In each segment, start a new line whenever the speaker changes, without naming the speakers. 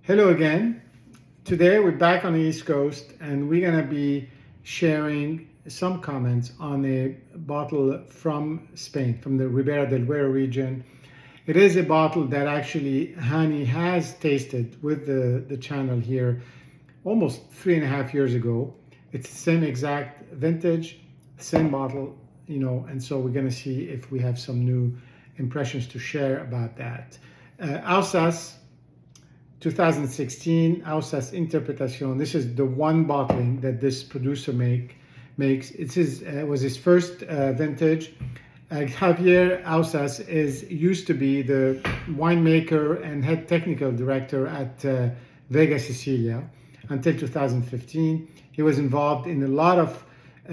Hello again. Today we're back on the East Coast and we're going to be sharing some comments on a bottle from Spain, from the Ribeira del Duero region. It is a bottle that actually Hani has tasted with the channel here almost 3.5 years ago. It's the same exact vintage, same bottle, and so we're going to see if we have some new impressions to share about that. Ausas 2016, Ausas Interpretacion. This is the one bottling that this producer makes. It was his first vintage. Javier Ausas used to be the winemaker and head technical director at Vega Sicilia until 2015. He was involved in a lot of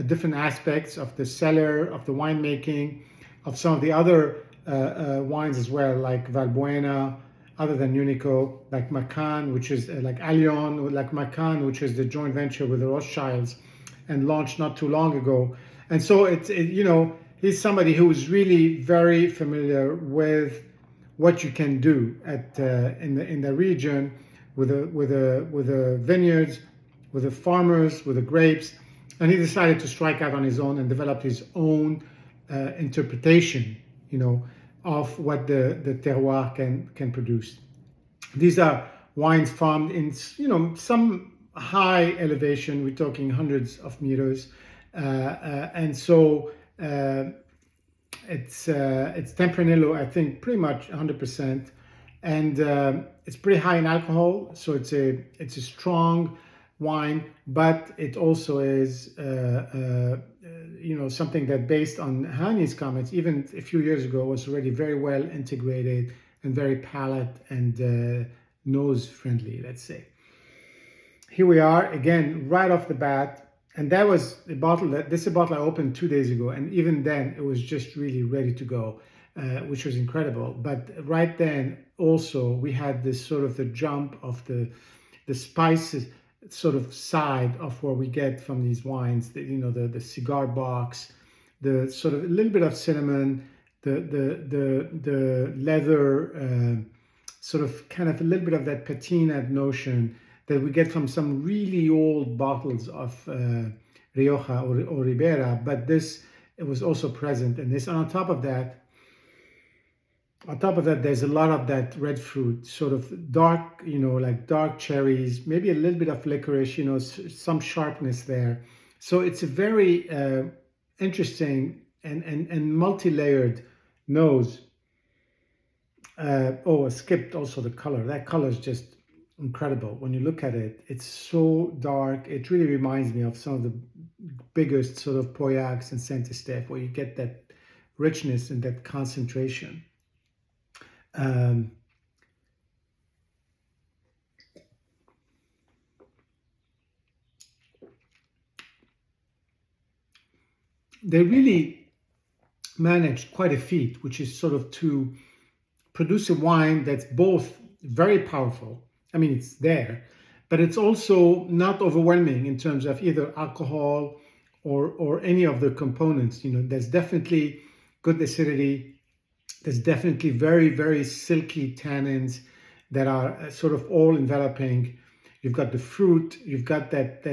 different aspects of the cellar, of the winemaking, of some of the other wines as well, like Valbuena, other than Unico, like Macan, which is like Allion, like Macan, which is the joint venture with the Rothschilds and launched not too long ago. And so he's somebody who is really very familiar with what you can do in the region with the vineyards, with the farmers, with the grapes. And he decided to strike out on his own and develop his own interpretation, of what the terroir can produce. These are wines farmed in, some high elevation. We're talking hundreds of meters, and so it's Tempranillo, I think, pretty much 100%, and it's pretty high in alcohol. So it's a strong wine, but it also is something that, based on Hani's comments, even a few years ago, was already very well integrated and very palate and nose friendly, let's say. Here we are again, right off the bat, and that was a bottle this is a bottle I opened 2 days ago, and even then it was just really ready to go, which was incredible. But right then also we had this sort of the jump of the spices sort of side of what we get from these wines, the cigar box, the sort of a little bit of cinnamon, the leather, sort of kind of a little bit of that patina notion that we get from some really old bottles of Rioja or Ribeira. But it was also present in this. And on top of that, there's a lot of that red fruit, sort of dark, like dark cherries, maybe a little bit of licorice, some sharpness there. So it's a very interesting and multi-layered nose. I skipped also the color. That color is just incredible. When you look at it, it's so dark. It really reminds me of some of the biggest sort of Pauillacs and Saint-Estèphe, where you get that richness and that concentration. They really managed quite a feat, which is sort of to produce a wine that's both very powerful. I mean, it's there, but it's also not overwhelming in terms of either alcohol or any of the components. There's definitely good acidity. There's definitely very, very silky tannins that are sort of all enveloping. You've got the fruit, you've got that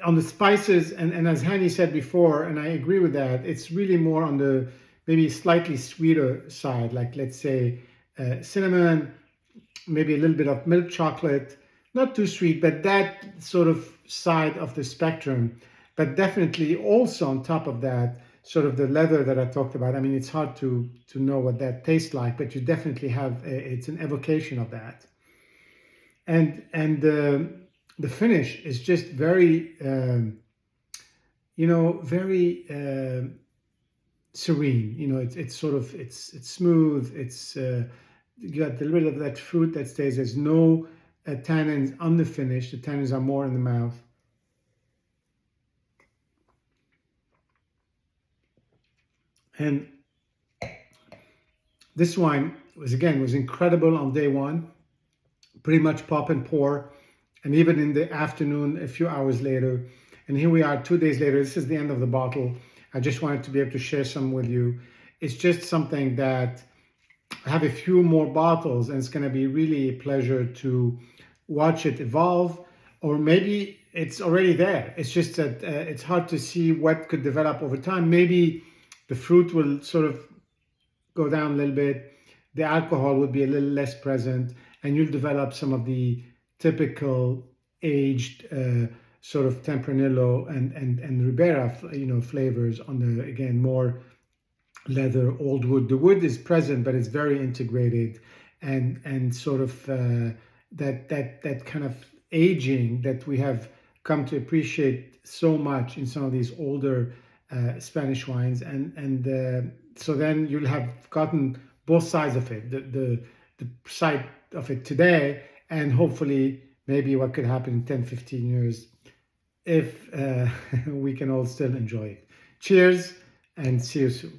on the spices, and as Hani said before, and I agree with that, it's really more on the maybe slightly sweeter side, like let's say cinnamon, maybe a little bit of milk chocolate, not too sweet, but that sort of side of the spectrum. But definitely also on top of that, sort of the leather that I talked about. I mean, it's hard to know what that tastes like, but you definitely have it's an evocation of that. And the finish is just very, very serene. It's sort of it's smooth. It's you got a little bit of that fruit that stays. There's no tannins on the finish. The tannins are more in the mouth. And this wine was incredible on day one, pretty much pop and pour, and even in the afternoon, a few hours later. And here we are 2 days later. This is the end of the bottle. I just wanted to be able to share some with you. It's just something that have a few more bottles, and it's going to be really a pleasure to watch it evolve. Or maybe it's already there. It's just that it's hard to see what could develop over time. Maybe the fruit will sort of go down a little bit, the alcohol would be a little less present, and you'll develop some of the typical aged sort of Tempranillo and Ribeira, flavors on the, again, more leather, old wood. The wood is present, but it's very integrated, and sort of that kind of aging that we have come to appreciate so much in some of these older Spanish wines, and so then you'll have gotten both sides of it, the side of it today, and hopefully maybe what could happen in 10, 15 years if we can all still enjoy it. Cheers, and see you soon.